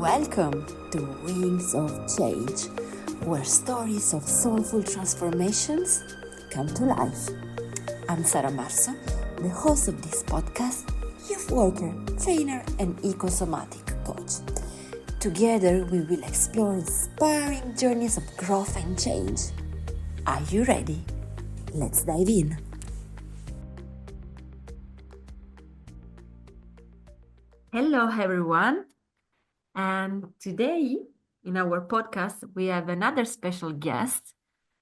Welcome to Wings of Change, where stories of soulful transformations come to life. I'm Sara Marzo, the host of this podcast, youth worker, trainer, and ecosomatic coach. Together, we will explore inspiring journeys of growth and change. Are you ready? Let's dive in. Hello, everyone. And today, in our podcast, we have another special guest.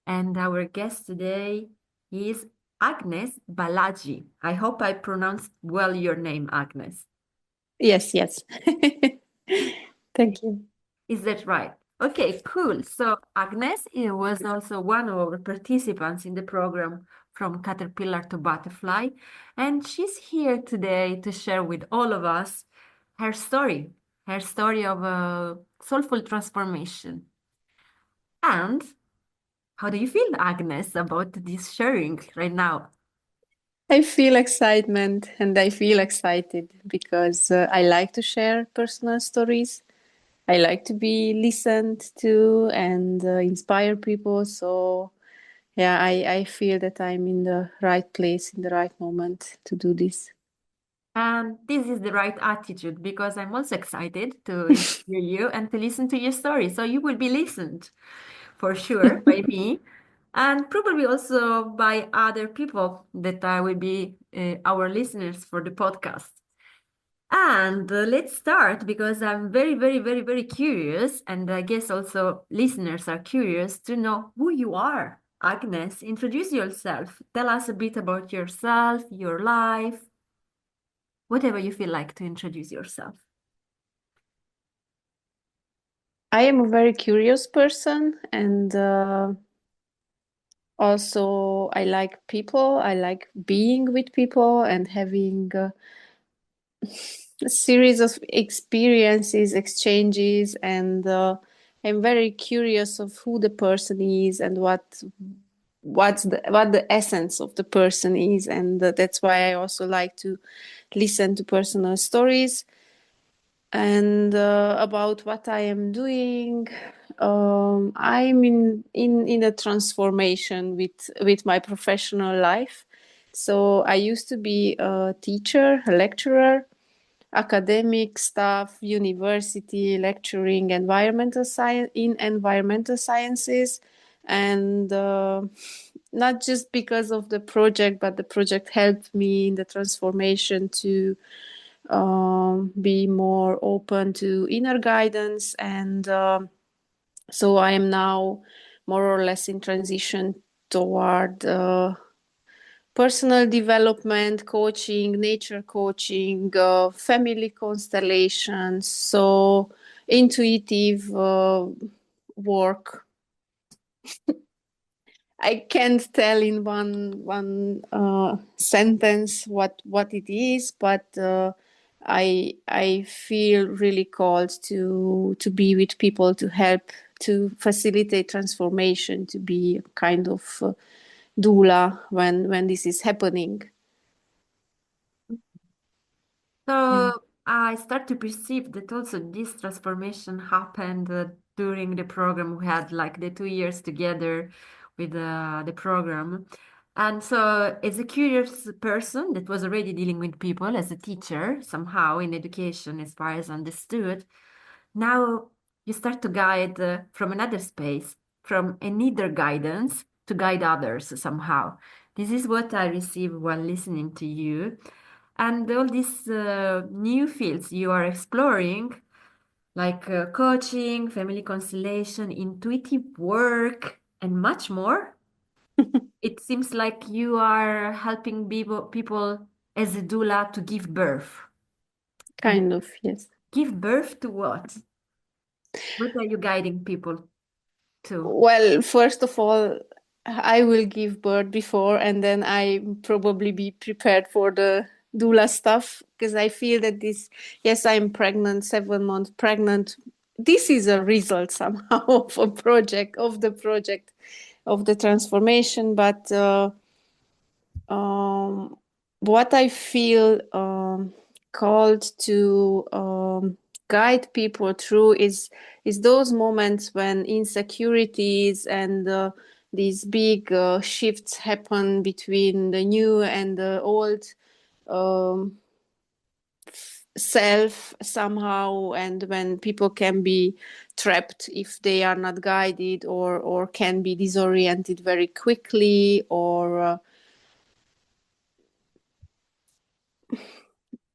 And our guest today is Agnes Balazsi. I hope I pronounced well your name, Agnes. Yes. Thank you. Is that right? Okay, cool. So Agnes was also one of our participants in the program From Caterpillar to Butterfly. And she's here today to share with all of us her story of a soulful transformation. And how do you feel, Agnes, about this sharing right now? I feel excitement and I feel excited because I like to share personal stories. I like to be listened to and inspire people. So, yeah, I feel that I'm in the right place, in the right moment to do this. And this is the right attitude because I'm also excited to interview you and to listen to your story. So you will be listened for sure by me and probably also by other people that will be our listeners for the podcast. And let's start because I'm very curious. And I guess also listeners are curious to know who you are. Agnes, introduce yourself. Tell us a bit about yourself, your life, whatever you feel like to introduce yourself. I am a very curious person and also I like people. I like being with people and having a series of experiences, exchanges, and I'm very curious of who the person is and what the essence of the person is, and that's why I also like to listen to personal stories and about what I am doing. I'm in a transformation with my professional life. So I used to be a teacher, a lecturer, academic staff, university, lecturing environmental science in environmental sciences, and not just because of the project, but the project helped me in the transformation to be more open to inner guidance, and so I am now more or less in transition toward personal development, coaching, nature coaching, family constellations, so intuitive work. I can't tell in one sentence what it is, but I feel really called to be with people, to help, to facilitate transformation, to be a kind of doula when this is happening. So I start to perceive that also this transformation happened during the program. We had like the 2 years together with the program. And so as a curious person that was already dealing with people as a teacher somehow in education, as far as understood, now you start to guide from another space, from a neither guidance to guide others somehow. This is what I receive while listening to you. And all these new fields you are exploring, like coaching, family constellation, intuitive work, and much more. It seems like you are helping people as a doula to give birth. Kind of, yes. Give birth to what? What are you guiding people to? Well, first of all, I will give birth before, and then I probably be prepared for the doula stuff, because I feel that this, yes, I'm pregnant, 7 months pregnant. This is a result somehow of a project, of the transformation. But what I feel called to guide people through is those moments when insecurities and these big shifts happen between the new and the old um, self somehow, and when people can be trapped if they are not guided, or can be disoriented very quickly, or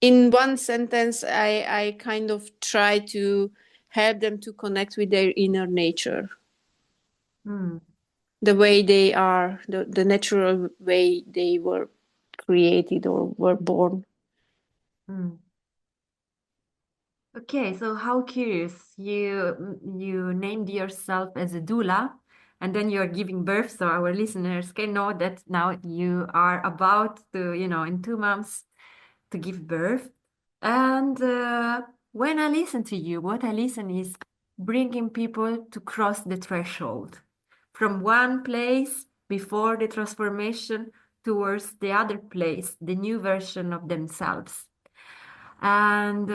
in one sentence, I kind of try to help them to connect with their inner nature, Mm, the way they are, the natural way they were created or were born. mm. Okay, so how curious. You named yourself as a doula, and then you're giving birth, so our listeners can know that now you are about to, in 2 months to give birth. And when I listen to you, what I listen is bringing people to cross the threshold from one place before the transformation towards the other place, the new version of themselves. And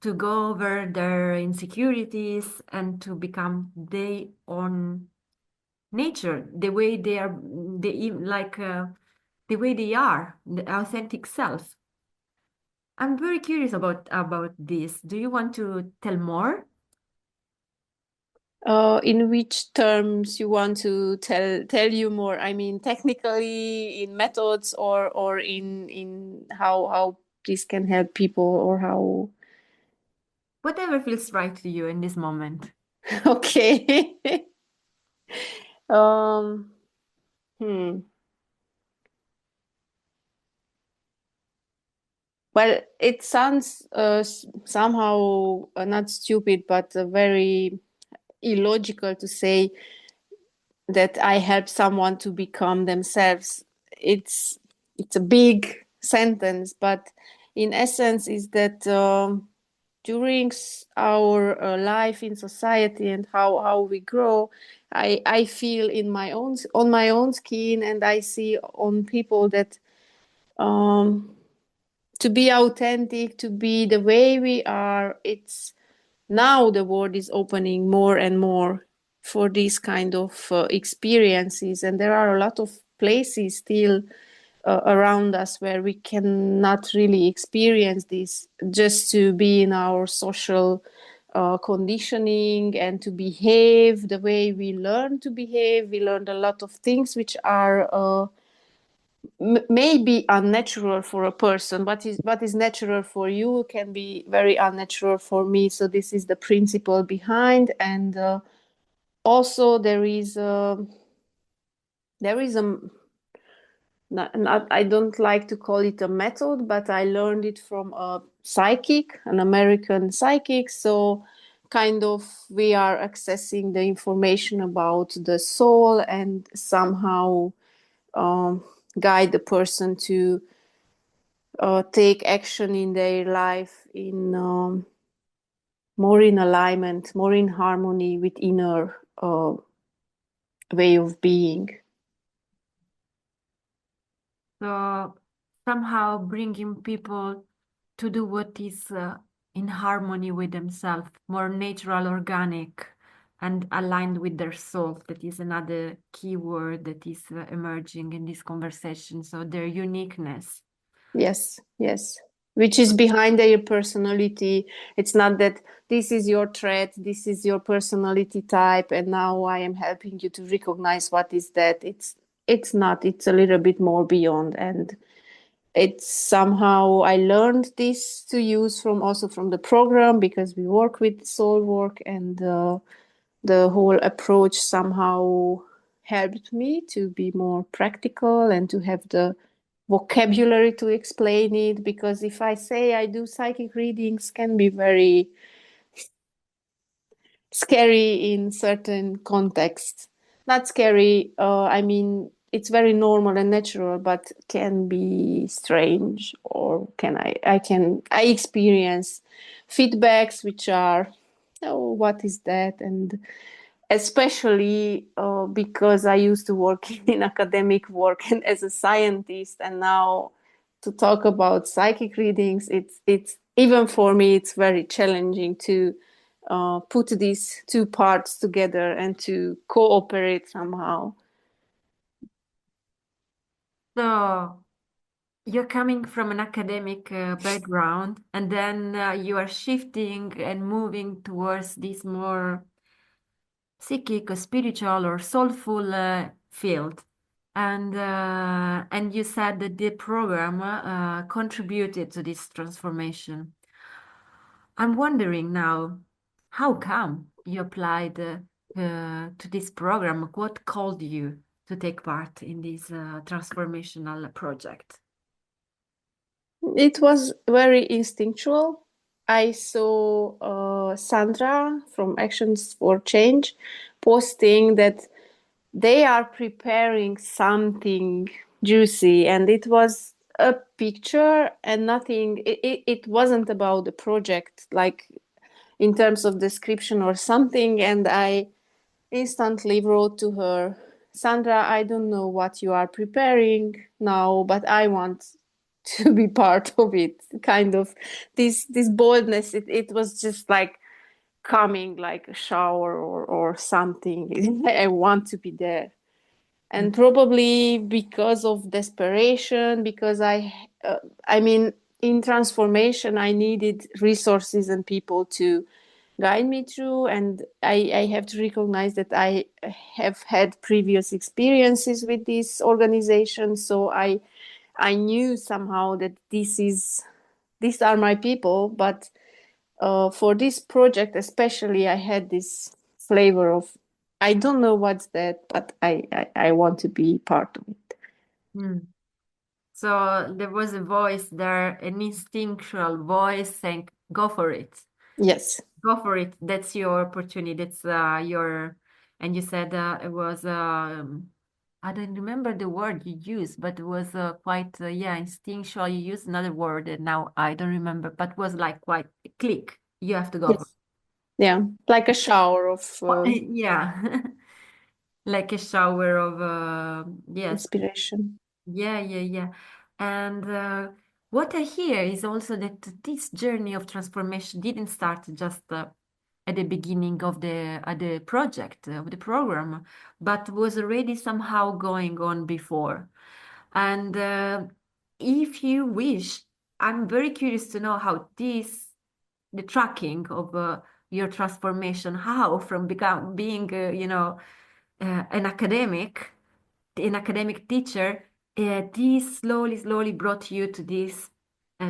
to go over their insecurities and to become their own nature, the way they are, the way they are, the authentic self. I'm very curious about this. Do you want to tell more? In which terms you want to tell you more? I mean, technically, in methods, or in how this can help people, or how. Whatever feels right to you in this moment. Okay. um. Hmm. Well, it sounds somehow not stupid, but very illogical to say that I help someone to become themselves. It's it's a big sentence, but in essence, is that during our life in society and how we grow, I feel in my own on my own skin, and I see on people that um, to be authentic, to be the way we are, it's now the world is opening more and more for these kind of experiences, and there are a lot of places still around us where we cannot really experience this, just to be in our social conditioning and to behave the way we learn to behave. We learned a lot of things which are may be unnatural for a person. What is natural for you can be very unnatural for me. So this is the principle behind, and also there is a not, I don't like to call it a method, but I learned it from a psychic, an American psychic. So kind of we are accessing the information about the soul, and somehow um, guide the person to take action in their life in more in alignment, more in harmony with inner way of being. So somehow bringing people to do what is in harmony with themselves, more natural, organic, and aligned with their soul. That is another key word that is emerging in this conversation. So their uniqueness. Yes, yes. Which is behind their personality. It's not that this is your trait, this is your personality type, and now I am helping you to recognize what is that. It's not. It's a little bit more beyond, and it's somehow I learned this to use from also from the program, because we work with soul work, and the whole approach somehow helped me to be more practical and to have the vocabulary to explain it, because if I say I do psychic readings can be very scary in certain contexts. Not scary, I mean it's very normal and natural, but can be strange, or can I experience feedbacks which are, oh, what is that? And especially because I used to work in academic work and as a scientist, and now to talk about psychic readings, it's even for me, it's very challenging to put these two parts together and to cooperate somehow. So you're coming from an academic background, and then you are shifting and moving towards this more psychic or spiritual or soulful field. And you said that the program contributed to this transformation. I'm wondering now, how come you applied to this program? What called you to take part in this transformational project? It was very instinctual. I saw Sandra from Actions for Change posting that they are preparing something juicy, and it was a picture and nothing. It wasn't about the project, like in terms of description or something. And I instantly wrote to her, Sandra, I don't know what you are preparing now, but I want to be part of it. Kind of this boldness. It was just like coming like a shower or something. I want to be there. Mm. And probably because of desperation, because I mean, in transformation, I needed resources and people to guide me through. And I have to recognize that I have had previous experiences with this organization. So I knew somehow that these are my people. But for this project especially, I had this flavor of, I don't know what's that, but I want to be part of it. Mm. So there was a voice there, an instinctual voice saying, "Go for it, Yes, go for it. That's your opportunity. That's your." And you said it was. I don't remember the word you used, but it was quite yeah, instinctual. You used another word, and now I don't remember, but was like quite a click. You have to go for yes, yeah, like a shower of it. Yeah, like a shower of yes. inspiration. Yeah, yeah, yeah. And what I hear is also that this journey of transformation didn't start just at the beginning of the project of the program, but was already somehow going on before. And if you wish, I'm very curious to know how the tracking of your transformation, how from become being, an academic teacher, this slowly brought you to this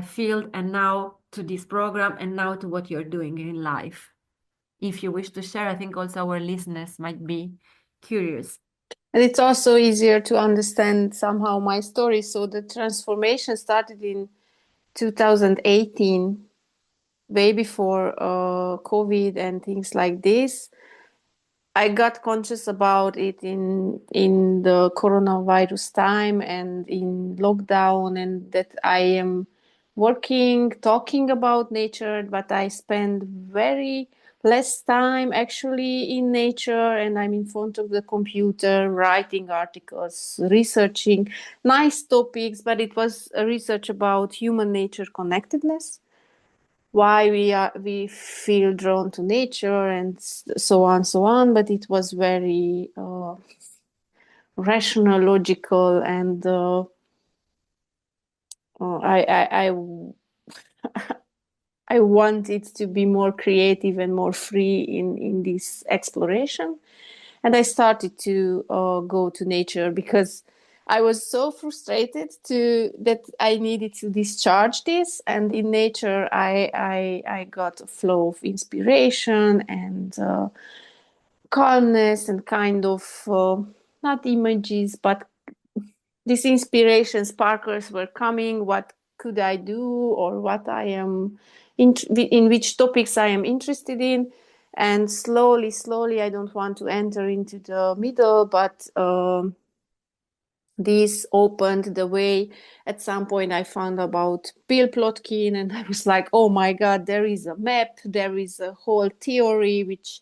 field and now to this program and now to what you're doing in life. If you wish to share, I think also our listeners might be curious. And it's also easier to understand somehow my story. So the transformation started in 2018, way before COVID and things like this. I got conscious about it in the coronavirus time and in lockdown, and that I am working, talking about nature, but I spend very less time actually in nature, and I'm in front of the computer writing articles, researching nice topics, but it was a research about human nature connectedness, why we feel drawn to nature and so on, but it was very rational, logical, and I wanted to be more creative and more free in this exploration. And I started to go to nature because I was so frustrated to that I needed to discharge this. And in nature, I got a flow of inspiration and calmness and kind of not images, but these inspiration sparkles were coming. What could I do, or what I am in which topics I am interested in. And slowly, I don't want to enter into the middle, but this opened the way. At some point, I found about Bill Plotkin, and I was like, oh my God, there is a map, there is a whole theory which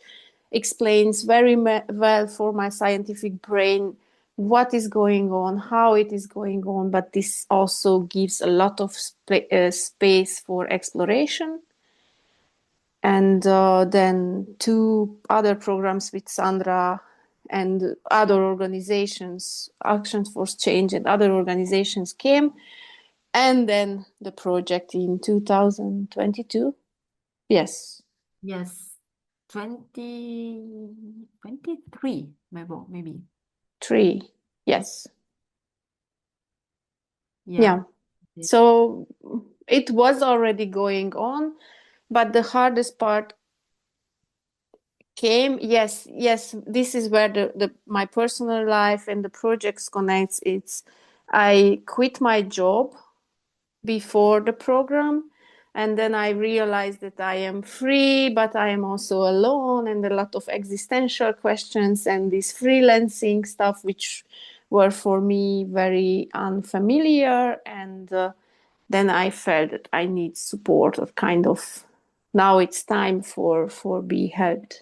explains very well for my scientific brain what is going on, how it is going on, but this also gives a lot of space for exploration. And then two other programs with Sandra and other organizations, Action Force Change and other organizations came. And then the project in 2022. Yes. Yes. 2023, maybe. Three. Yes. Yeah. Yeah. So it was already going on, but the hardest part came. Yes, this is where the my personal life and the projects connects. It's I quit my job before the program, and then I realized that I am free, but I am also alone, and a lot of existential questions and this freelancing stuff which were for me very unfamiliar. And then I felt that I need support, or kind of now it's time for be helped,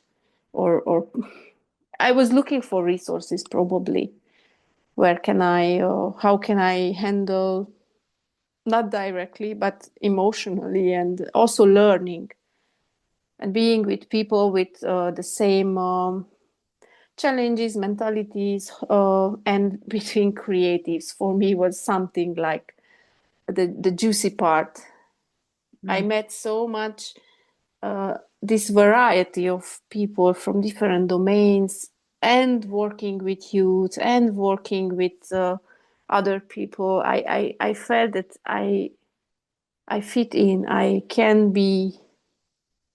or I was looking for resources, probably where can I how can I handle, not directly but emotionally, and also learning and being with people with the same challenges, mentalities, and between creatives for me was something like the juicy part. I Mm. met so much this variety of people from different domains, and working with youth and working with other people. I felt that I fit in. I can be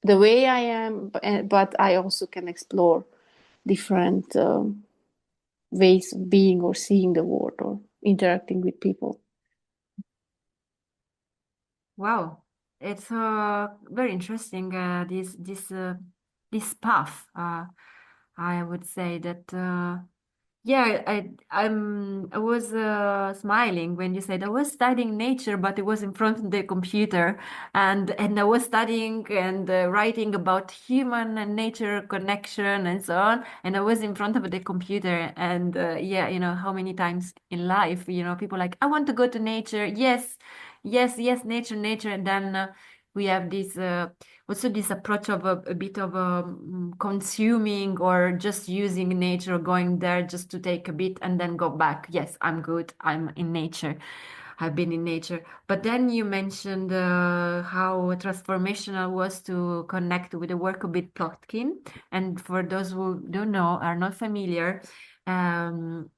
the way I am, but I also can explore different ways of being or seeing the world or interacting with people. Wow, it's very interesting. This path. I would say that. Yeah, I was smiling when you said I was studying nature, but it was in front of the computer, and I was studying and writing about human and nature connection and so on, and I was in front of the computer, and yeah, you know how many times in life, you know, people like I want to go to nature, yes, yes, yes, nature, nature, and then we have this. Also this approach of a bit of consuming or just using nature, going there just to take a bit and then go back. Yes, I'm good. I'm in nature. I've been in nature. But then you mentioned how transformational was to connect with the work of Bill Plotkin. And for those who don't know, are not familiar,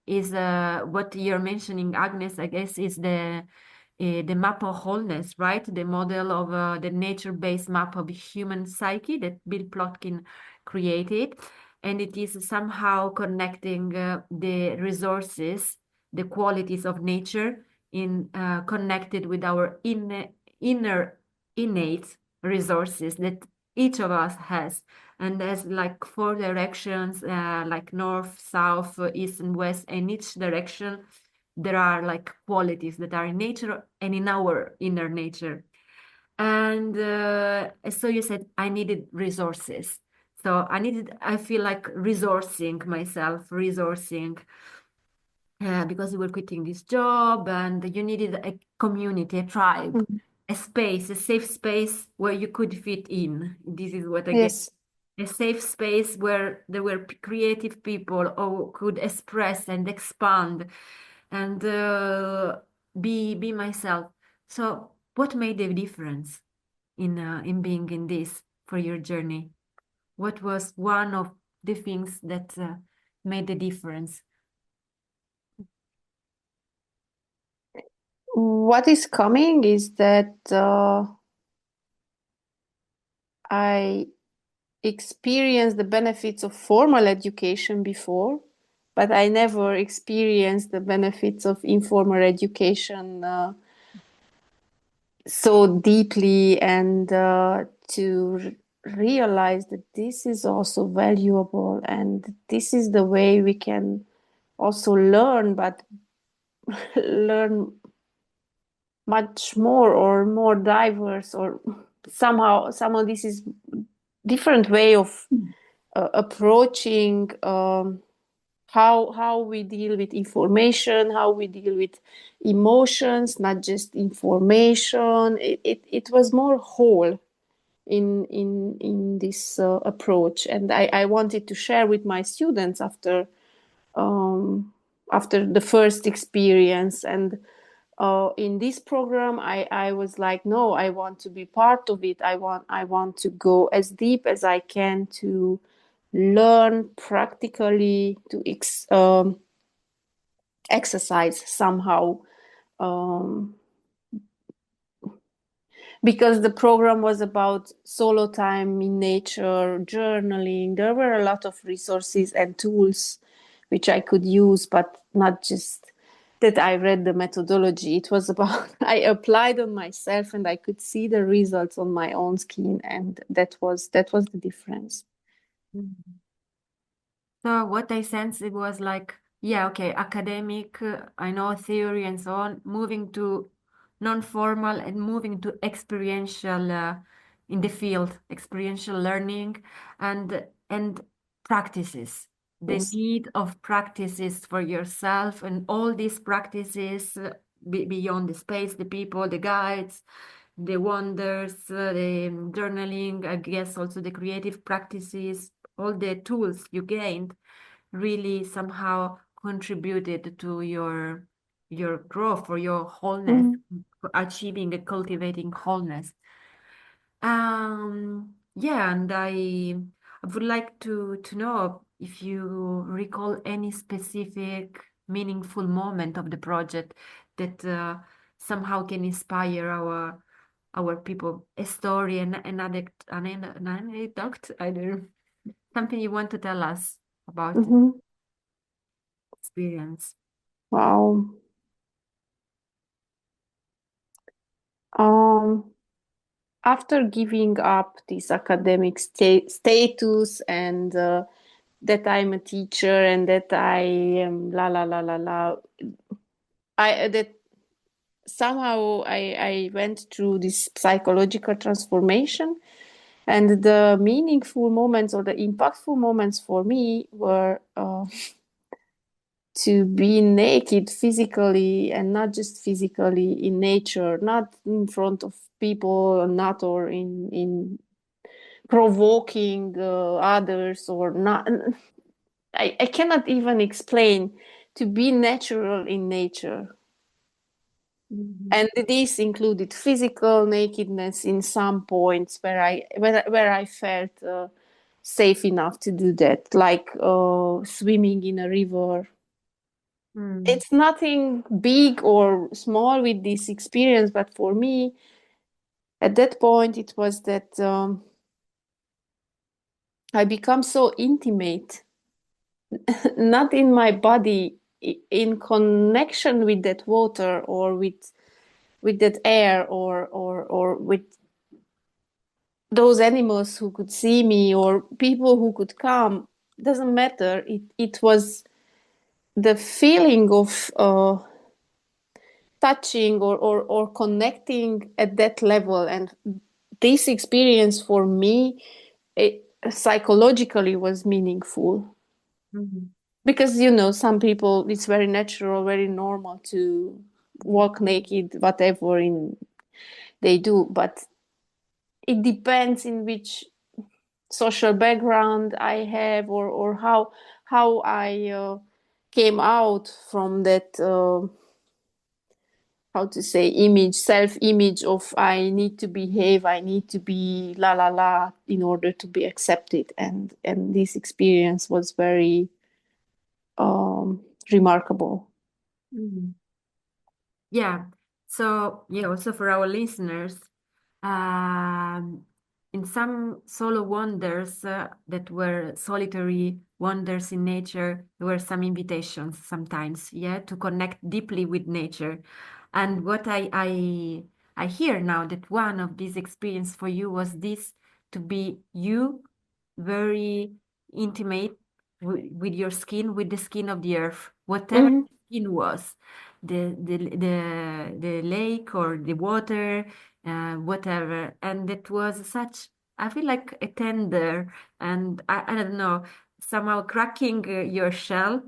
is what you're mentioning, Agnes, I guess, is the map of wholeness, right? The model of the nature-based map of human psyche that Bill Plotkin created. And it is somehow connecting the resources, the qualities of nature in connected with our inner innate resources that each of us has. And there's like four directions, like north, south, east, and west, and each direction there are like qualities that are in nature and in our inner nature. And so you said I needed resources. So I feel like resourcing myself, resourcing because you were quitting this job and you needed a community, a tribe, Mhm. a space, a safe space where you could fit in. This is what I get. Yes. A safe space where there were creative people who could express and expand and be myself. So, what made the difference in being in this for your journey? What was one of the things that made the difference? What is coming is that I experienced the benefits of formal education before, but I never experienced the benefits of informal education so deeply, and to realize that this is also valuable, and this is the way we can also learn, but learn much more or more diverse, or somehow this is different way of approaching how we deal with information, how we deal with emotions, not just information. It was more whole in this approach, and I wanted to share with my students um, after the first experience. And in this program, I was like, no, I want to be part of it. I want to go as deep as I can to learn practically to exercise somehow, um, because the program was about solo time in nature, journaling. There were a lot of resources and tools which I could use, but not just that I read the methodology. It was about I applied on myself and I could see the results on my own skin, and that was the difference. Mhm. So what I sense it was like, yeah, okay, academic, I know theory and so on, moving to non-formal and moving to experiential in the field, experiential learning and practices. The Yes. need of practices for yourself and all these practices beyond the space, the people, the guides, the wonders, the journaling, I guess also the creative practices, all the tools you gained really somehow contributed to your growth or your wholeness, Mhm. achieving and cultivating wholeness. Yeah, and I would like to know if you recall any specific meaningful moment of the project that somehow can inspire our people, a story, an anecdote, either something you want to tell us about the Mhm. experience. Wow. Um, After giving up this academic status, and that I'm a teacher and that I am la la la la la, I that somehow I went through this psychological transformation, and the meaningful moments or the impactful moments for me were to be naked physically, and not just physically in nature, not in front of people, not or in provoking others, or not. I cannot even explain, to be natural in nature. Mhm. And this included physical nakedness in some points where I felt safe enough to do that, like swimming in a river. Mm. It's nothing big or small with this experience, but for me, at that point, it was that I become so intimate, not in my body, in connection with that water, or with that air, or with those animals who could see me, or people who could come. Doesn't matter. It was the feeling of touching, or connecting at that level. And this experience for me, it, psychologically, was meaningful, Mhm. because some people, it's very natural, very normal to walk naked, whatever in they do. But it depends in which social background I have, or how I came out from that, how to say, image, self image of I need to behave, I need to be la la la in order to be accepted. And this experience was very remarkable. Mhm. Yeah. So, yeah, also for our listeners, um, in some solo wonders that were solitary wonders in nature, there were some invitations sometimes, yeah, to connect deeply with nature. And what I hear now that one of these experience for you was this to be you, very intimate with your skin, with the skin of the earth, whatever Mhm. skin was the lake or the water, whatever. And it was such, I feel like a tender and I don't know, somehow cracking your shell.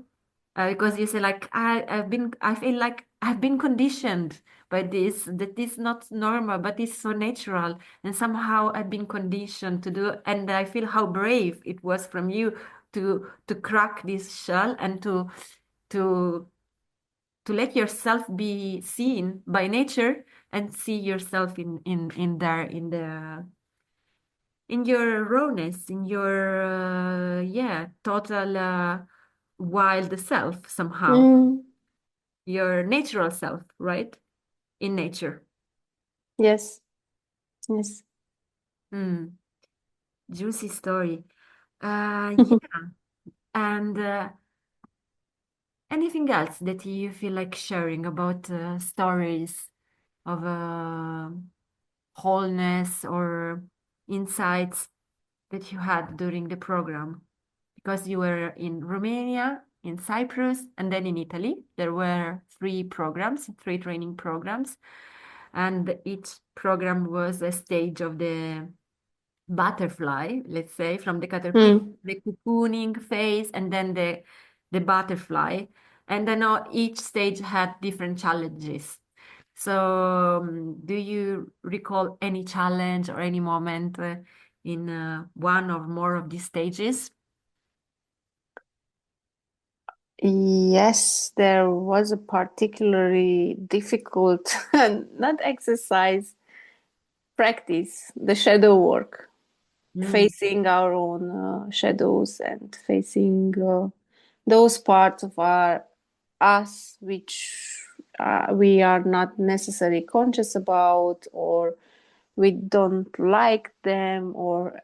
Because you say like I feel like I've been conditioned by this, that is not normal, but it's so natural, and somehow I've been conditioned to do, and I feel how brave it was from you to crack this shell and to to let yourself be seen by nature and see yourself in there in your rawness, in your yeah, total wild self somehow, Mm, your natural self, right? In nature. yes, yes. Hmm. Juicy story. Yeah. And anything else that you feel like sharing about stories of wholeness or insights that you had during the program? Because you were in Romania, in Cyprus, and then in Italy. There were three programs, three training programs, and each program was a stage of the butterfly, let's say, from the caterpillar, Mm. the cocooning phase, and then the butterfly. And then each stage had different challenges. So, do you recall any challenge or any moment in one or more of these stages? Yes, there was a particularly difficult, not exercise, practice, the shadow work, Mm, facing our own shadows and facing those parts of our us which we are not necessarily conscious about, or we don't like them, or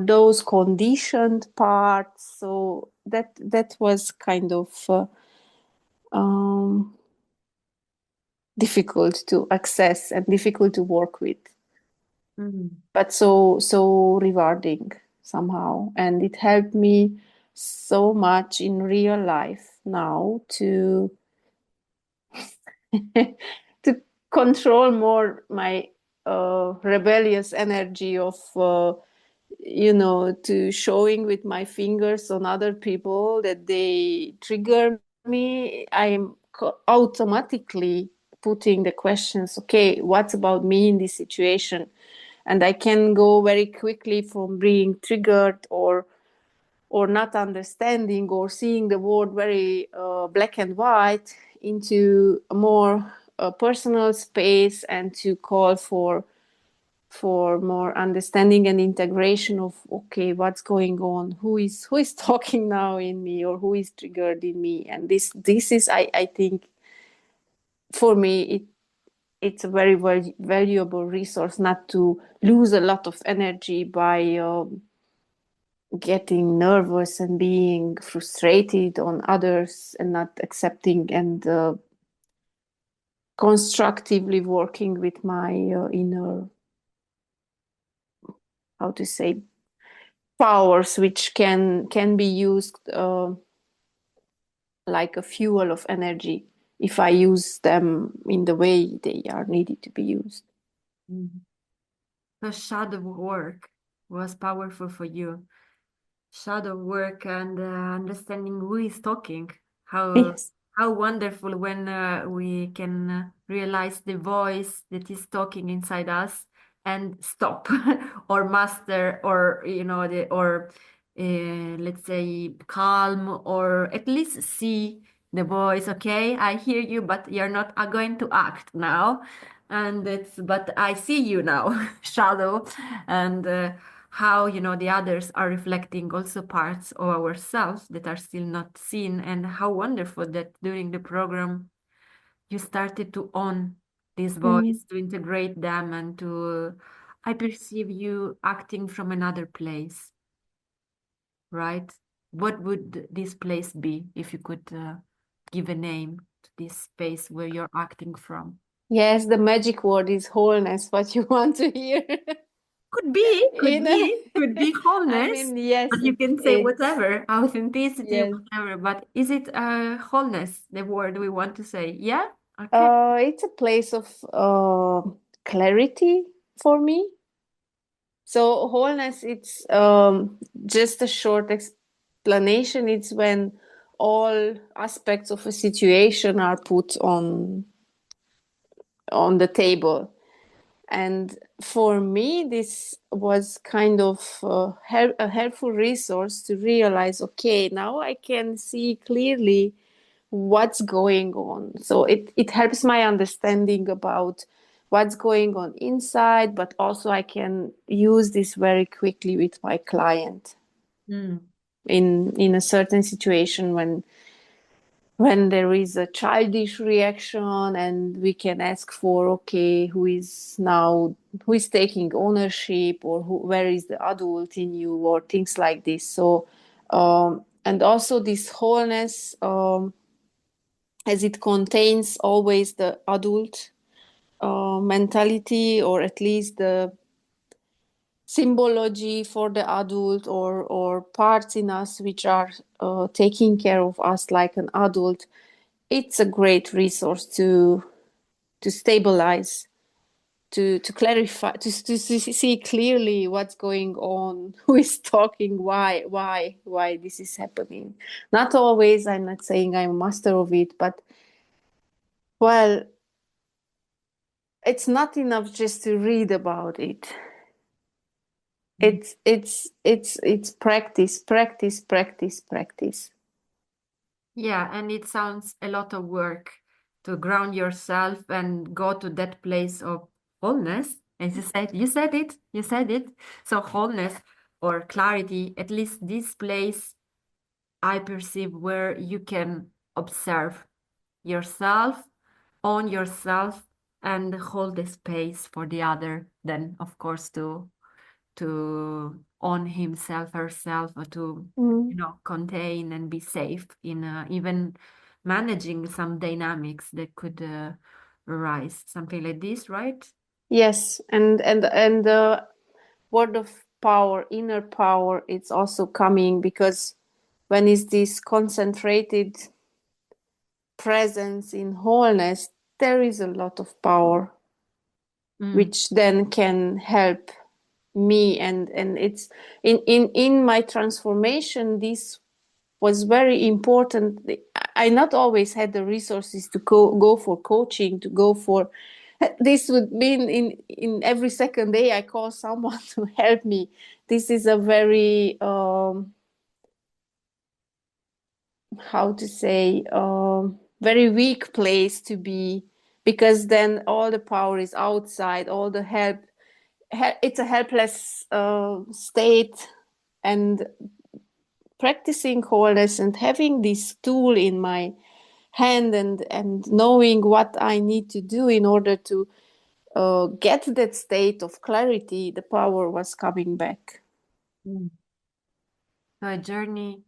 those conditioned parts. So that was kind of um, difficult to access and difficult to work with, mm, but so rewarding somehow, and it helped me so much in real life now to to control more my rebellious energy of to showing with my fingers on other people that they trigger me. I'm automatically putting the questions, okay, what's about me in this situation? And I can go very quickly from being triggered or not understanding or seeing the world very black and white into a more personal space, and to call for more understanding and integration of, okay, what's going on, who is talking now in me, or who is triggered in me. And this is, I think, for me, it's a very, very valuable resource, not to lose a lot of energy by getting nervous and being frustrated on others, and not accepting and constructively working with my inner, how to say, powers, which can be used like a fuel of energy if I use them in the way they are needed to be used. mm. The shadow work was powerful for you. Shadow work and understanding who is talking. How Yes. how wonderful when we can realize the voice that is talking inside us and stop or master or the or let's say calm or at least see the voice. Okay, I hear you, but you're not going to act now, and it's but I see you now, shadow, and. How the others are reflecting also parts of ourselves that are still not seen, and how wonderful that during the program you started to own this Mm. voice, to integrate them, and to I perceive you acting from another place, right? What would this place be if you could give a name to this space where you're acting from? Yes, the magic word is wholeness, what you want to hear. Could be, you know could be I wholeness, mean, yes, but you can say it's whatever, authenticity, yes. whatever. But is it wholeness, the word we want to say? Yeah? Okay. It's a place of clarity for me. So wholeness, it's just a short explanation. It's when all aspects of a situation are put on the table. And for me, this was kind of a helpful resource to realize, okay, now I can see clearly what's going on. So it helps my understanding about what's going on inside, but also I can use this very quickly with my client Mm. in a certain situation when there is a childish reaction, and we can ask for, okay, who is taking ownership, or where is the adult in you, or things like this. So and also this wholeness, as it contains always the adult mentality, or at least the symbology for the adult, or parts in us which are taking care of us like an adult. It's a great resource to stabilize, to clarify, to see clearly what's going on, who is talking, why this is happening. Not always, I'm not saying I'm a master of it, but well, it's not enough just to read about it. Mm. It's practice, practice, practice, practice. Yeah, and it sounds a lot of work to ground yourself and go to that place of wholeness. As you said it. So wholeness or clarity, at least this place I perceive where you can observe yourself, own yourself, and hold the space for the other. Then, of course, to own himself, herself, or to Mm. contain and be safe in even managing some dynamics that could arise. Something like this, right? Yes, and the word of power, inner power, it's also coming because when is this concentrated presence in wholeness, there is a lot of power Mm, which then can help me. And it's in my transformation, this was very important. I not always had the resources to go for coaching, to go for this would mean in every second day I call someone to help me. This is a very how to say, very weak place to be, because then all the power is outside, all the help, it's a helpless state. And practicing wholeness and having this tool in my hand, and knowing what I need to do in order to get that state of clarity, the power was coming back. mm. So a journey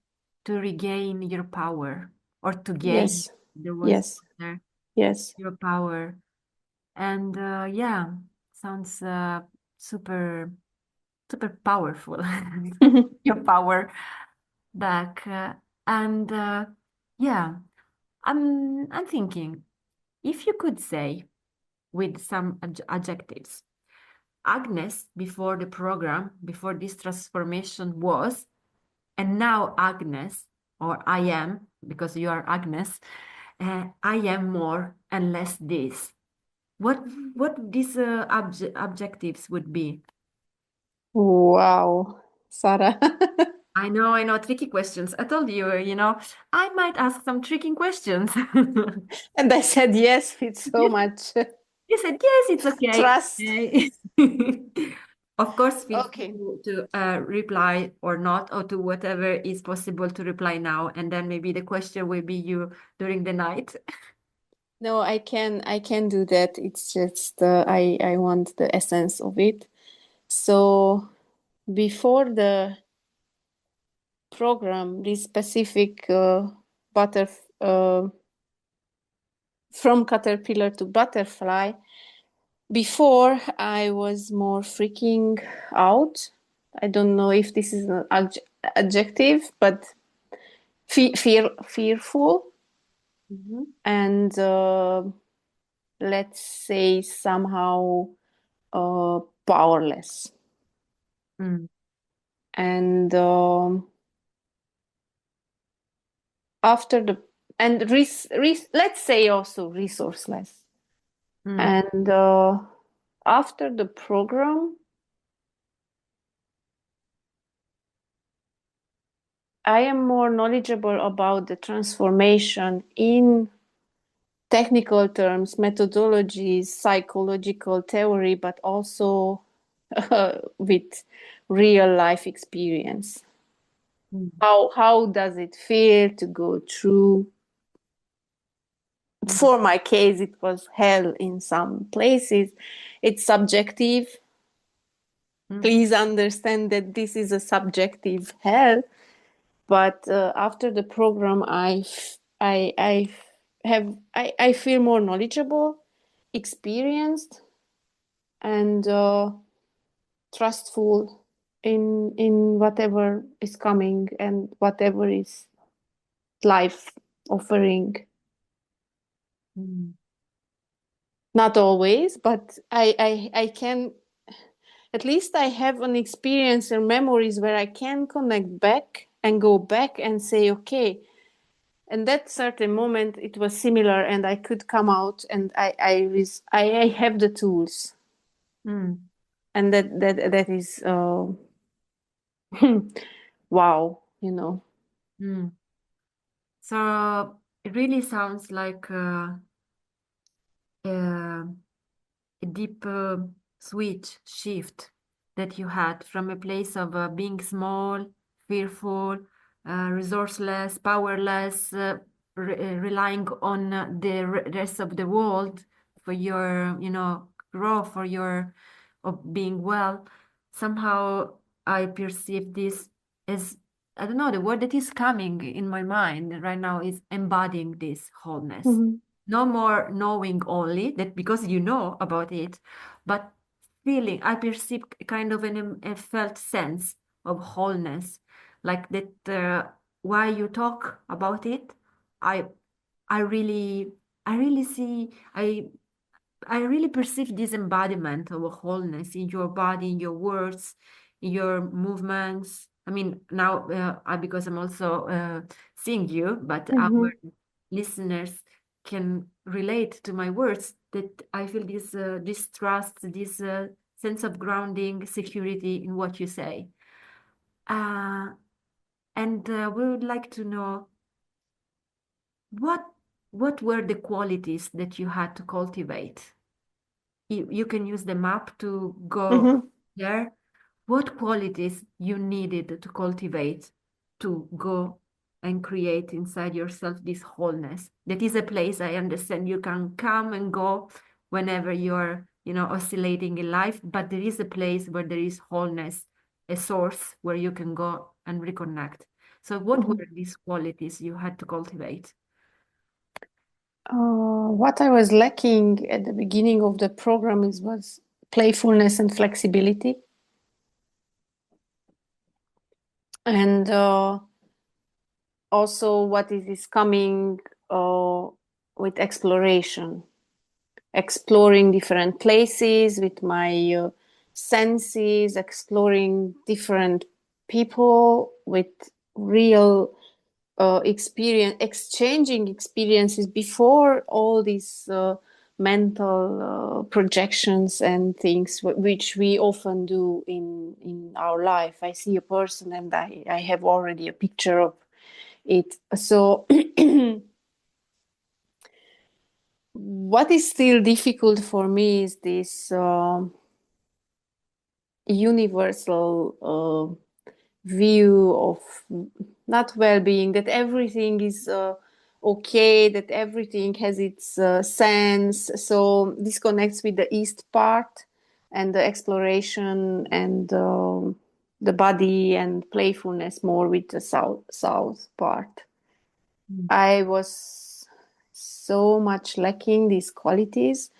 to regain your power or to gain, Yes, there was yes, there, yes. your power. And yeah, sounds super, super powerful. Your power back. And yeah, I'm thinking if you could say with some adjectives, Agnes before the program, before this transformation was, and now Agnes, or I am, because you are Agnes, I am more and less this. What what these objectives would be? Wow, Sarah. I know, tricky questions. I told you, I might ask some tricky questions. And I said yes with so much You said, yes, it's okay. trust. Of course, feel free Okay. to reply or not, or to whatever is possible to reply now. And then maybe the question will be you during the night. No, I can do that. It's just I want the essence of it. So before the program, this specific butter uh, from caterpillar to butterfly. Before I was more freaking out. I don't know if this is an adjective, but fearful, Mhm. and let's say somehow powerless. Mm. And after the and let's say also resourceless. Mm, And after the program, I am more knowledgeable about the transformation in technical terms, methodologies, psychological theory, but also with real life experience. mm, How does it feel to go through? mm, For my case, it was hell in some places. It's subjective. mm, Please understand that this is a subjective hell. But after the program, I have I feel more knowledgeable, experienced, and trustful in whatever is coming and whatever is life offering. mm, Not always, but I can, at least I have an experience and memories where I can connect back and go back and say, okay, and that certain moment it was similar and I could come out and I have the tools, mm, and that is wow, you know. mm. So it really sounds like uh, a deep switch shift that you had from a place of being small, fearful, resourceless, powerless, relying on the rest of the world for your, growth, for your of being well. Somehow I perceive this as, I don't know, the word that is coming in my mind right now is embodying this wholeness. Mhm. No more knowing only that because you know about it, but feeling. I perceive kind of a felt sense of wholeness, like that. While you talk about it, I, I really, I really see. I really perceive this embodiment of a wholeness in your body, in your words, in your movements. I mean, now because I'm also seeing you, but our Mhm. listeners can relate to my words that I feel this trust, this sense of grounding, security in what you say. Uh, and we would like to know what what were the qualities that you had to cultivate. You can use the map to go Mhm. there. What qualities you needed to cultivate to go and create inside yourself this wholeness? That is a place I understand you can come and go whenever you're, oscillating in life, but there is a place where there is wholeness, a source where you can go and reconnect. So, what Mhm. were these qualities you had to cultivate? What I was lacking at the beginning of the program was playfulness and flexibility, and also what is coming uh, with exploration, exploring different places with my senses, exploring different people with real experience, exchanging experiences before all these mental projections and things which we often do in our life. I see a person and I have already a picture of it. So what is still difficult for me is this universal view of not well-being, that everything is okay, that everything has its sense. So this connects with the east part and the exploration and the body and playfulness more with the south part. Mm, I was so much lacking these qualities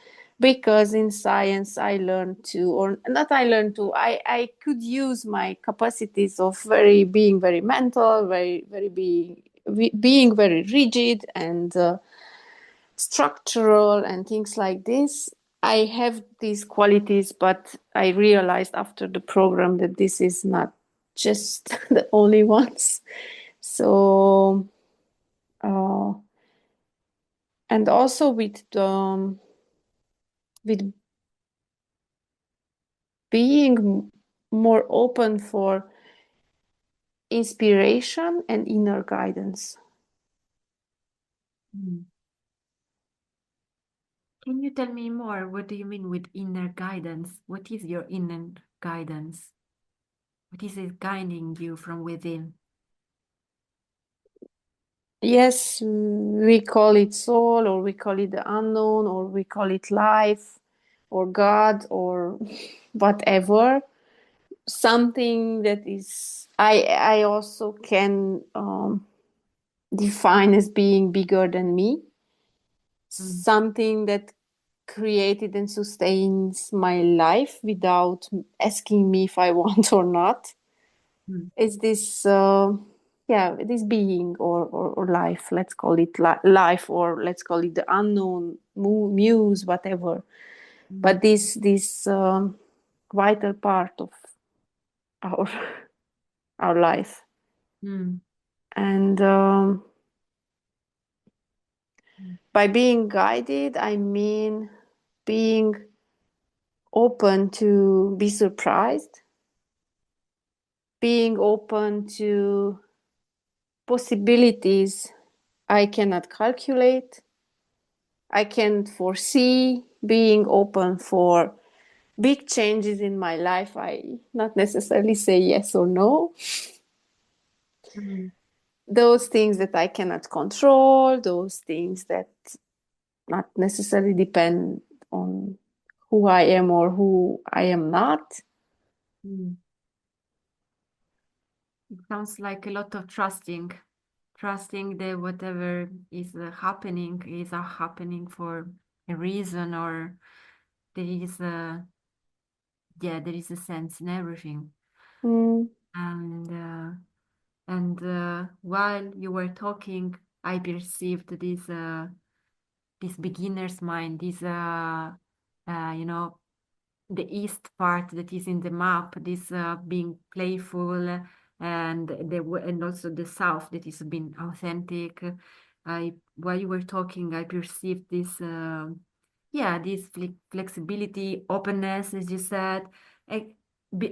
because in science I learned to, or not I learned to, I could use my capacities of being very mental, very being very rigid and structural and things like this. I have these qualities, but I realized after the program that this is not just the only ones. So uh, and also with being more open for inspiration and inner guidance. Mm. Can you tell me more? What do you mean with inner guidance? What is your inner guidance? What is it guiding you from within? Yes, we call it soul, or we call it the unknown, or we call it life, or God, or whatever. Something that is, I also can define as being bigger than me. Mm, Something that created and sustains my life without asking me if I want or not. mm, Is this yeah, this being, or life, let's call it life, or let's call it the unknown, muse, whatever. mm, But this vital part of our our life. mm, And mm, by being guided, I mean being open to be surprised, being open to possibilities I cannot calculate, I can foresee, being open for big changes in my life. I not necessarily say yes or no. mm, Those things that I cannot control, those things that not necessarily depend on who I am or who I am not. mm. It sounds like a lot of trusting, trusting that whatever is happening is happening for a reason, or there is a, yeah, there is a sense in everything. Mm, And while you were talking, I perceived this beginner's mind, this you know, the east part that is in the map, this being playful, and and also the south that is being authentic. I While you were talking, I perceived this yeah, this flexibility, openness, as you said. I,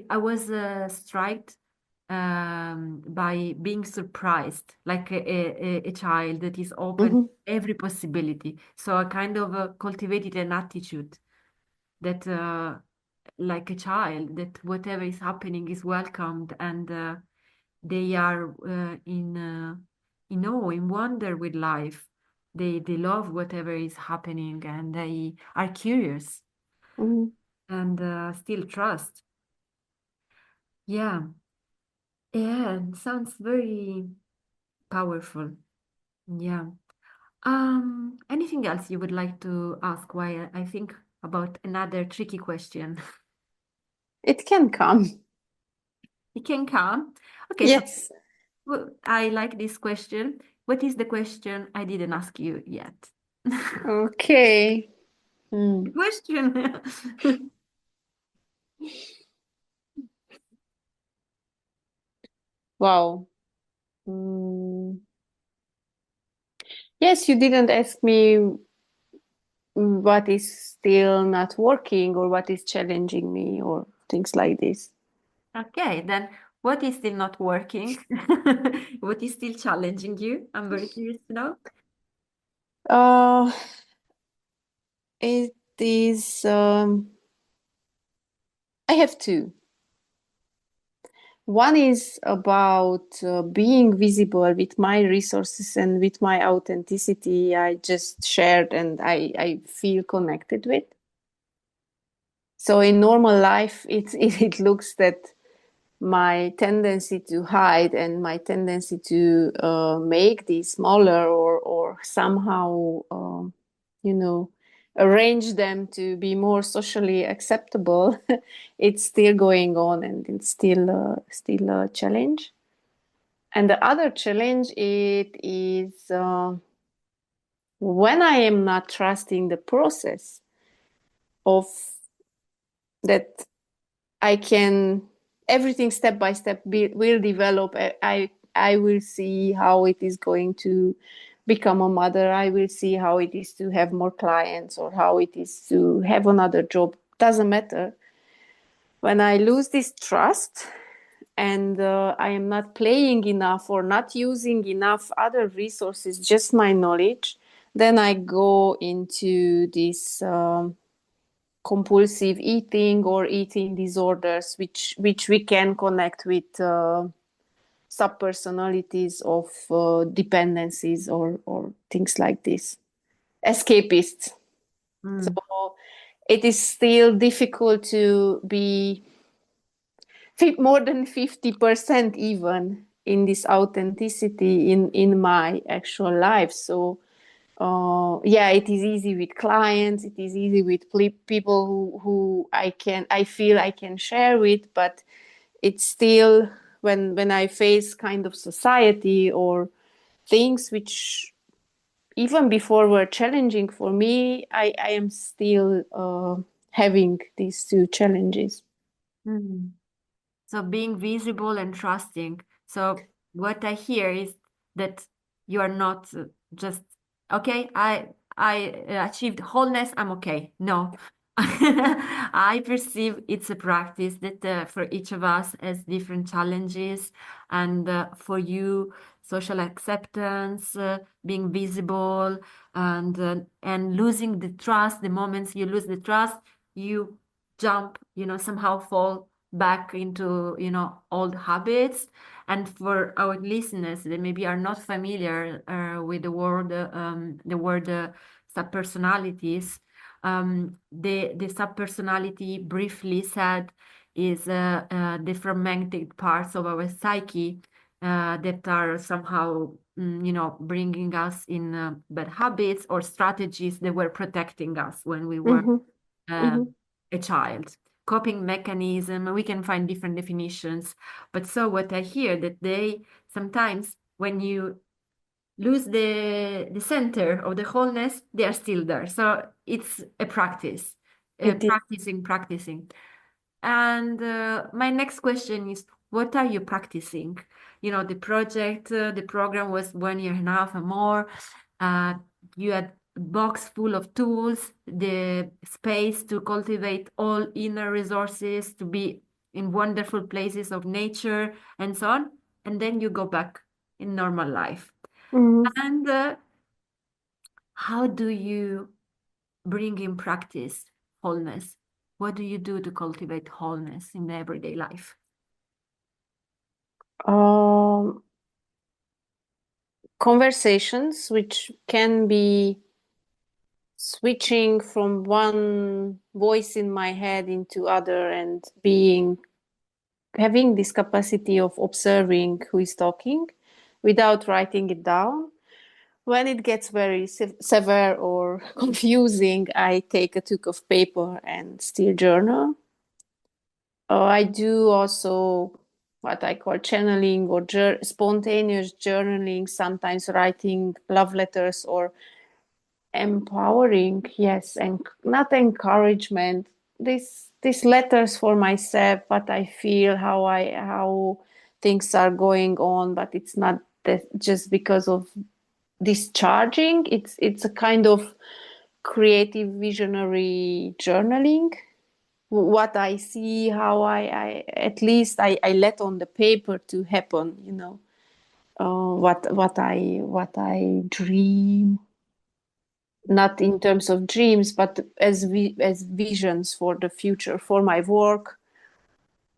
I was struck by being surprised, like a child that is open mhm, every possibility. So I kind of cultivated an attitude that like a child, that whatever is happening is welcomed, and they are in awe, in wonder with life. They love whatever is happening, and they are curious, mhm. and still trust. Yeah, yeah, sounds very powerful. Yeah. Anything else you would like to ask while I think about another tricky question? It can come. You can come. Okay, so Yes. well, I like this question. What is the question I didn't ask you yet? Okay. Hmm. Question. Wow. Mm. Yes, you didn't ask me what is still not working or what is challenging me or things like this. Okay, then what is still not working? What is still challenging you? I'm very curious to know. Uh, it is, I have two. One is about being visible with my resources and with my authenticity I just shared and I feel connected with. So in normal life, it looks that my tendency to hide and my tendency to make these smaller or somehow, you know, arrange them to be more socially acceptable, it's still going on and it's still a challenge. And the other challenge it is when I am not trusting the process of that I can everything step by step will develop. I will see how it is going to become a mother. I will see how it is to have more clients or how it is to have another job. Doesn't matter. When I lose this trust and I am not playing enough or not using enough other resources, just my knowledge, then I go into this compulsive eating or eating disorders, which we can connect with subpersonalities of dependencies or things like this. Escapists. So Mm. it is still difficult to be more than 50% even in this authenticity in my actual life. So yeah, it is easy with clients, it is easy with people who I feel I can share with, but it's still when I face kind of society or things which even before were challenging for me, I am still having these two challenges. Mm. So being visible and trusting. So what I hear is that you are not just okay. I achieved wholeness. I'm okay. No, I perceive it's a practice that for each of us has different challenges, and for you, social acceptance, being visible, and losing the trust. The moments you lose the trust, you jump. Somehow fall back into old habits. And for our listeners that maybe are not familiar with the word subpersonalities, the subpersonality, briefly said, is the fragmented parts of our psyche that are somehow bringing us in bad habits or strategies that were protecting us when we were Mm-hmm. Mm-hmm. um, a child. Coping mechanism, we can find different definitions. But so what I hear that they sometimes when you lose the center of the wholeness, they are still there. So it's a practice, It is. practicing. And my next question is, what are you practicing? The program was 1 year and a half or more. Uh, you had a box full of tools, the space to cultivate all inner resources, to be in wonderful places of nature, and so on. And then you go back in normal life. Mm-hmm. And how do you bring in practice wholeness? What do you do to cultivate wholeness in everyday life? Um, Conversations which can be switching from one voice in my head into other and being having this capacity of observing who is talking without writing it down. When it gets very severe or confusing, I take a took of paper and still journal. I do also what I call channeling or spontaneous journaling, sometimes writing love letters or empowering, yes, and not encouragement. These letters for myself, what I feel, how things are going on, but it's not that just because of discharging. It's a kind of creative visionary journaling. What I see, how I at least I let on the paper to happen, what I dream, not in terms of dreams, but as visions for the future, for my work.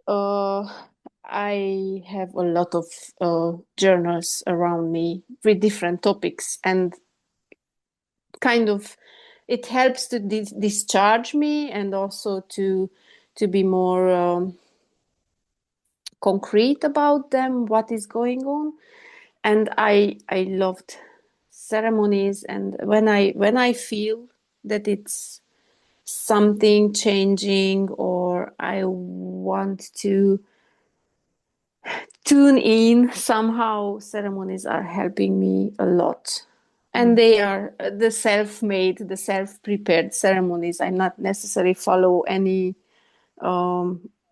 Uh, I have a lot of journals around me with different topics, and kind of it helps to discharge me and also to be more concrete about them, what is going on. And I loved ceremonies, and when I feel that it's something changing or I want to tune in somehow, ceremonies are helping me a lot. And Mm. they are the self-made, the self-prepared ceremonies. I not necessarily follow any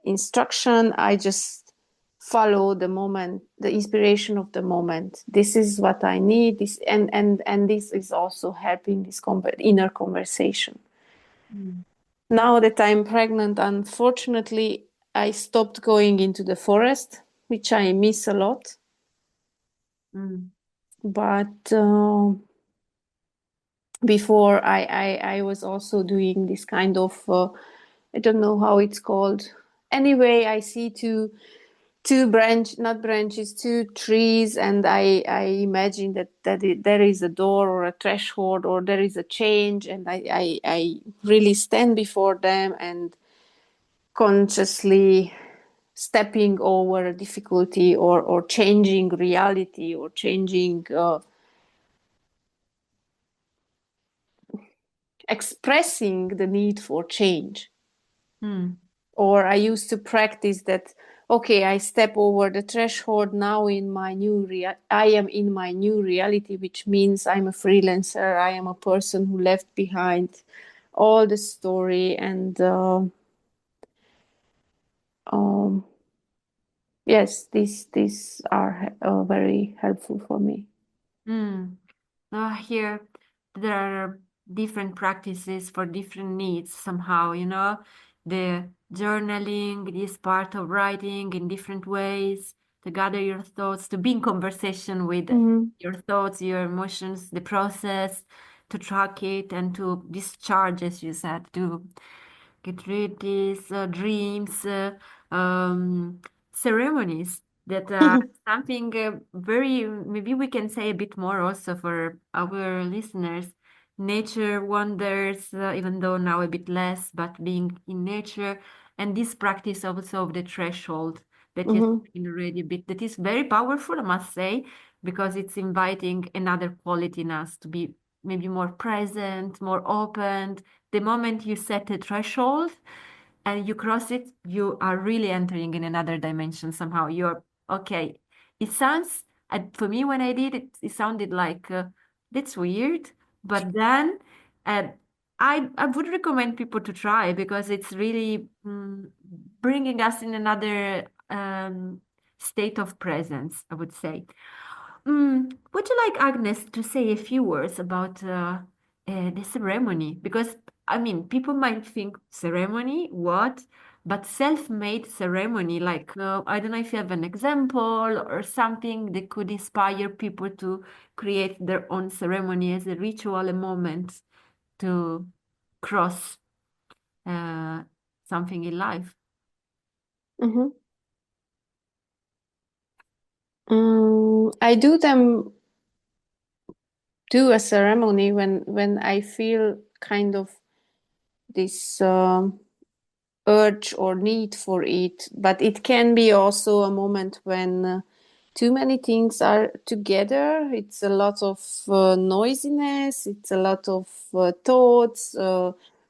instruction. I just follow the moment, the inspiration of the moment. This is what I need. This and this is also helping this inner conversation. Mm. Now that I'm pregnant, unfortunately, I stopped going into the forest, which I miss a lot. Mm. But before, I was also doing this kind of I don't know how it's called. Anyway, I see two not branches, two trees, and I imagine that there is a door or a threshold or there is a change, and I really stand before them and consciously stepping over a difficulty or changing reality or changing expressing the need for change. Mm. Or I used to practice that, okay, I step over the threshold now in my I am in my new reality, which means I'm a freelancer. I am a person who left behind all the story and um, yes, these are very helpful for me. Mm. Here, there are different practices for different needs somehow, you know. The journaling is part of writing in different ways to gather your thoughts, to be in conversation with Mm-hmm. your thoughts, your emotions, the process, to track it and to discharge, as you said, to get rid these dreams, um, ceremonies that something very, maybe we can say a bit more also for our listeners. Nature wonders, even though now a bit less, but being in nature, and this practice also of the threshold that you Mm-hmm. seen already a bit, that is very powerful, I must say, because it's inviting another quality in us to be maybe more present, more open. The moment you set a threshold and you cross it, you are really entering in another dimension somehow. You're okay. It sounds, for me, when I did it, it sounded like that's weird. But then uh, I would recommend people to try because it's really bringing us in another state of presence, I would say. Would you like Agnes to say a few words about the ceremony? Because I mean, people might think ceremony, what? But self-made ceremony, like I don't know if you have an example or something that could inspire people to create their own ceremony as a ritual, a moment to cross uh, something in life. Mm-hmm. I do a ceremony when I feel kind of this urge or need for it, but it can be also a moment when too many things are together. It's a lot of noisiness, it's a lot of thoughts,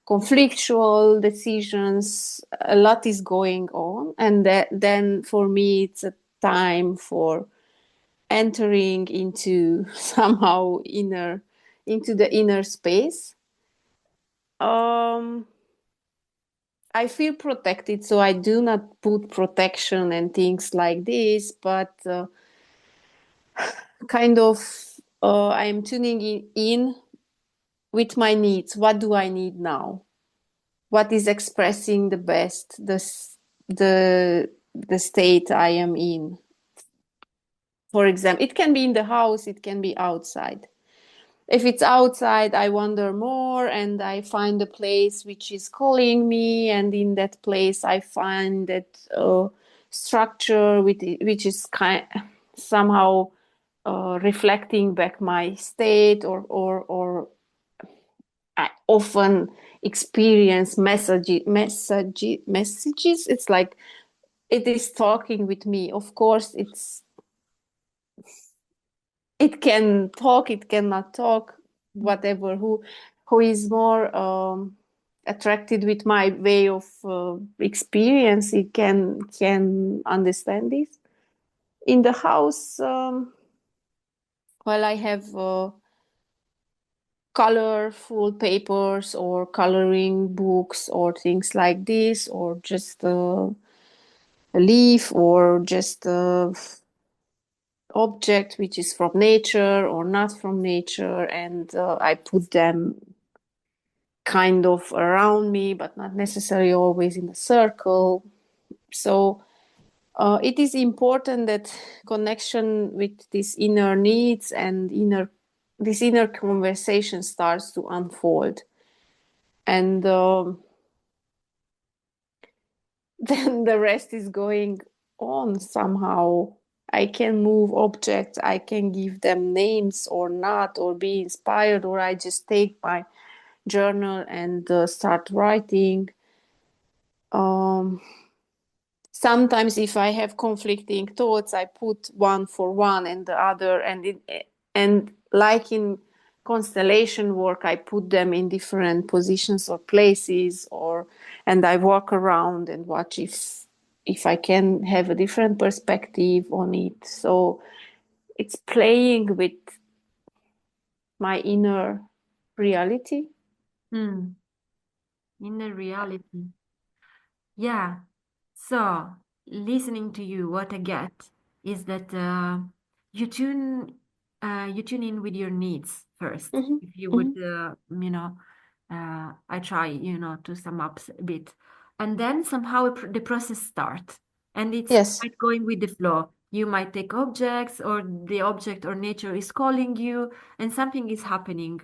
conflictual decisions, a lot is going on, and then for me it's a time for entering into somehow inner into the inner space. um I feel protected, so I do not put protection and things like this, but kind of I'm tuning in with my needs. What do I need now? What is expressing the best the state I am in? For example, it can be in the house, it can be outside. If it's outside, I wander more and I find a place which is calling me, and in that place, I find that structure which is somehow reflecting back my state, or I often experience messages. It's like it is talking with me. Of course, it can talk, it cannot talk, whatever. Who is more attracted with my way of experience, he can understand this. In the house, well, I have colorful papers or coloring books or things like this, or just a leaf or just a object which is from nature or not from nature, and I put them kind of around me, but not necessarily always in a circle. So it is important that connection with these inner needs and inner this inner conversation starts to unfold, and then the rest is going on somehow. I can move objects, I can give them names or not, or be inspired, or I just take my journal and start writing. Um, Sometimes if I have conflicting thoughts, I put one for one and the other, and like in constellation work, I put them in different positions or places, or and I walk around and watch if I can have a different perspective on it. So it's playing with my inner reality. Hmm. Inner reality. Yeah. So, listening to you, what I get is that you tune you tune in with your needs first. Mm-hmm. If you would, Mm-hmm. I try, to sum up a bit, and then somehow the process starts, and it's Yes. quite going with the flow. You might take objects, or the object or nature is calling you, and something is happening,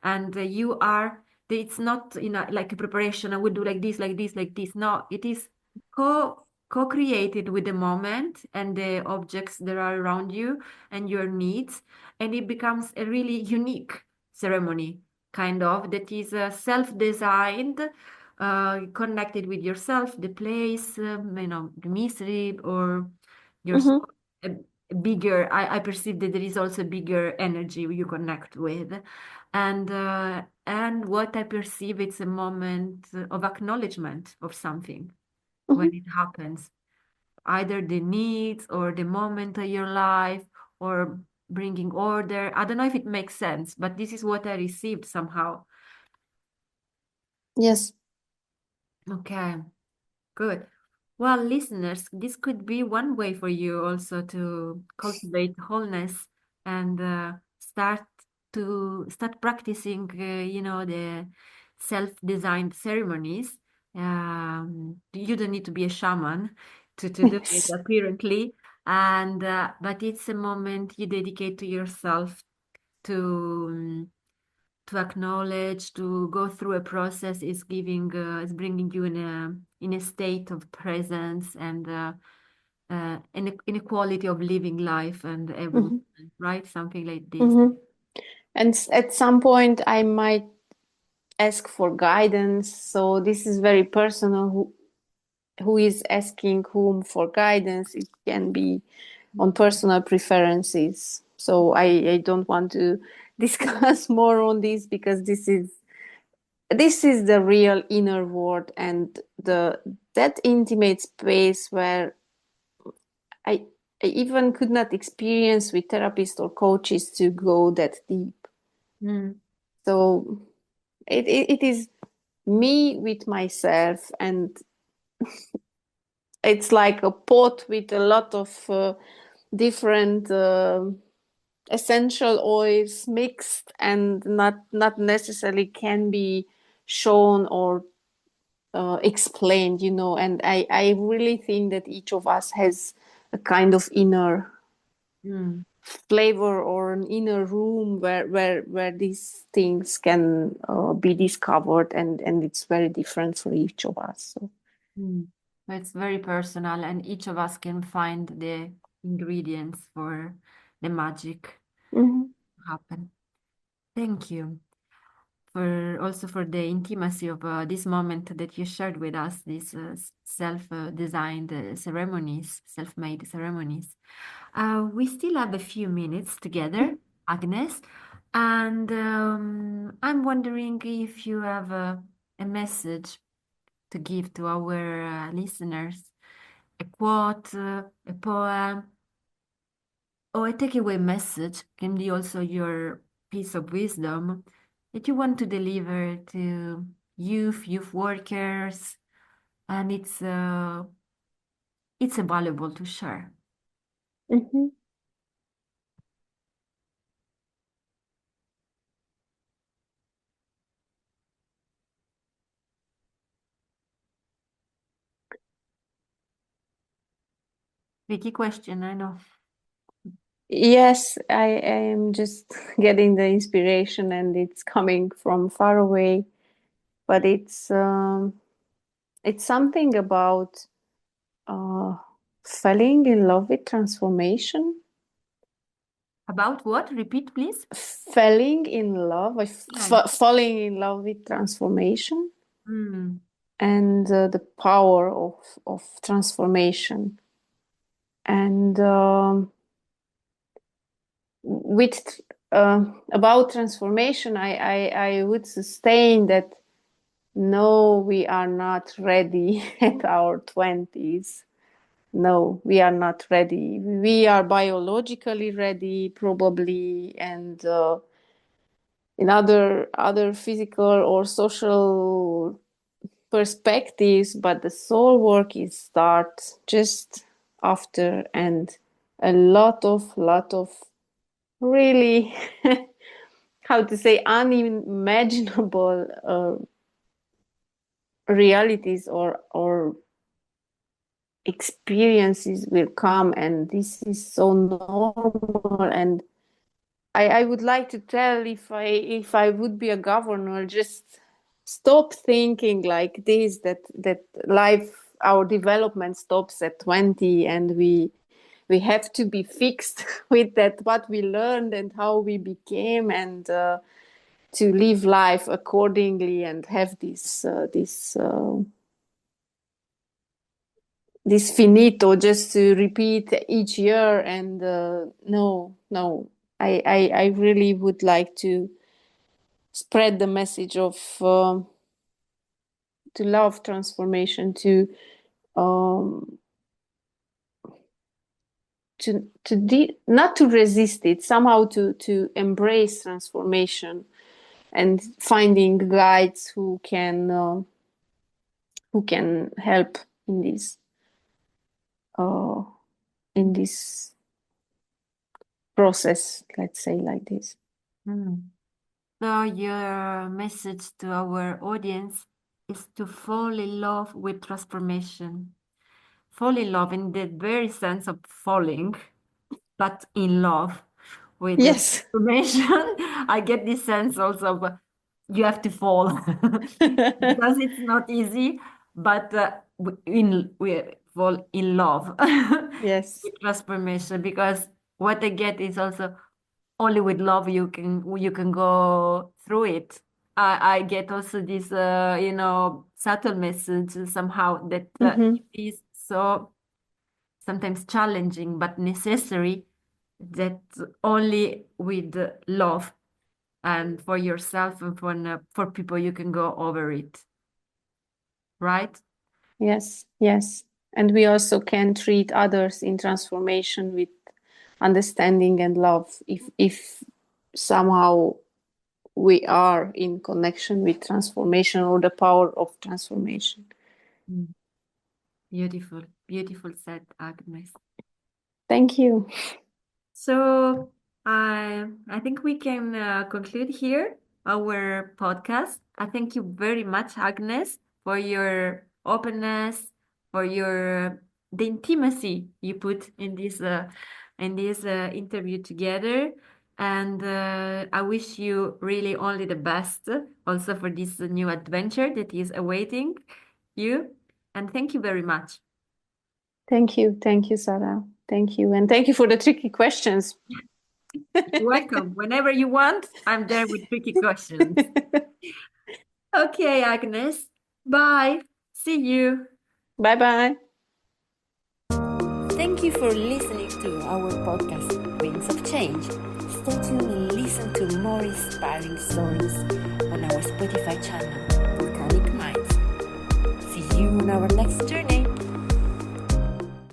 and you are. It's not in like a preparation. I will do like this, like this, like this. No, it is co-created with the moment and the objects that are around you and your needs, and it becomes a really unique ceremony, kind of, that is self-designed, connected with yourself, the place, the mystery, or your Mm-hmm. a, a bigger. I perceive that there is also a bigger energy you connect with, and what I perceive, it's a moment of acknowledgement of something when Mm-hmm. it happens, either the needs or the moment of your life, or bringing order. I don't know if it makes sense, but this is what I received somehow. Yes. Okay, good. Well, listeners, this could be one way for you also to cultivate wholeness and start practicing, the self-designed ceremonies. You don't need to be a shaman to do it, Yes. apparently, and but it's a moment you dedicate to yourself to. To acknowledge, to go through a process, is bringing you in a state of presence, and in a quality of living life and evolution, Mm-hmm. right? Something like this. Mm-hmm. And at some point, I might ask for guidance. So this is very personal. Who is asking whom for guidance? It can be on personal preferences. So I don't want to discuss more on this because this is the real inner world and the that intimate space where I I even could not experience with therapists or coaches to go that deep. Mm, So it is me with myself, and it's like a pot with a lot of different essential oils mixed and not necessarily can be shown or explained, and I really think that each of us has a kind of inner mm, flavor or an inner room where these things can be discovered, and it's very different for each of us. So mm. It's very personal, and each of us can find the ingredients for the magic mhm. to happen. Thank you for also for the intimacy of this moment that you shared with us, these self-designed ceremonies, self-made ceremonies. We still have a few minutes together, Agnes, and I'm wondering if you have a message to give to our listeners, a quote, a poem, or a takeaway message, can be also your piece of wisdom that you want to deliver to youth workers, and it's valuable to share. Mm-hmm. Tricky question, I know. Yes, I am just getting the inspiration, and it's coming from far away, but it's something about uh, falling in love with transformation. About what? Repeat, please. Falling in love, Yeah. falling in love with transformation Mm. and the power of transformation. And with about transformation, I would sustain that no, we are not ready at our 20s. No, we are not ready. We are biologically ready, probably, and in other physical or social perspectives, but the soul work is start just after, and a lot of really how to say unimaginable realities or experiences will come, and this is so normal. And I would like to tell, if I would be a governor, just stop thinking like this, that life, our development stops at 20, and we have to be fixed with that, what we learned and how we became, and to live life accordingly and have this finito just to repeat each year. And no, I really would like to spread the message of to love transformation, um, not to resist it, somehow to embrace transformation, and finding guides who can help in uh, this process, let's say like this. Mm. So your message to our audience is to fall in love with transformation. Fall in love in the very sense of falling, but in love with the Yes. transformation. I get this sense also of you have to fall because it's not easy, but we fall in love Yes. with transformation, because what I get is also only with love you can go through it. I get also this subtle message somehow that Mm-hmm. it is so sometimes challenging but necessary, that only with love and for yourself and for people you can go over it, right? Yes, yes. And we also can treat others in transformation with understanding and love, if somehow we are in connection with transformation or the power of transformation. Mm. Beautiful, beautiful said, Agnes. Thank you. So I think we can conclude here our podcast. I thank you very much, Agnes, for your openness, for your the intimacy you put in this interview together. And I wish you really only the best, also for this new adventure that is awaiting you. And thank you very much. Thank you, Sarah. Thank you, and thank you for the tricky questions. You're welcome. Whenever you want, I'm there with tricky questions. Okay, Agnes. Bye. See you. Bye bye. Thank you for listening to our podcast, Winds of Change. Stay tuned and listen to more inspiring stories on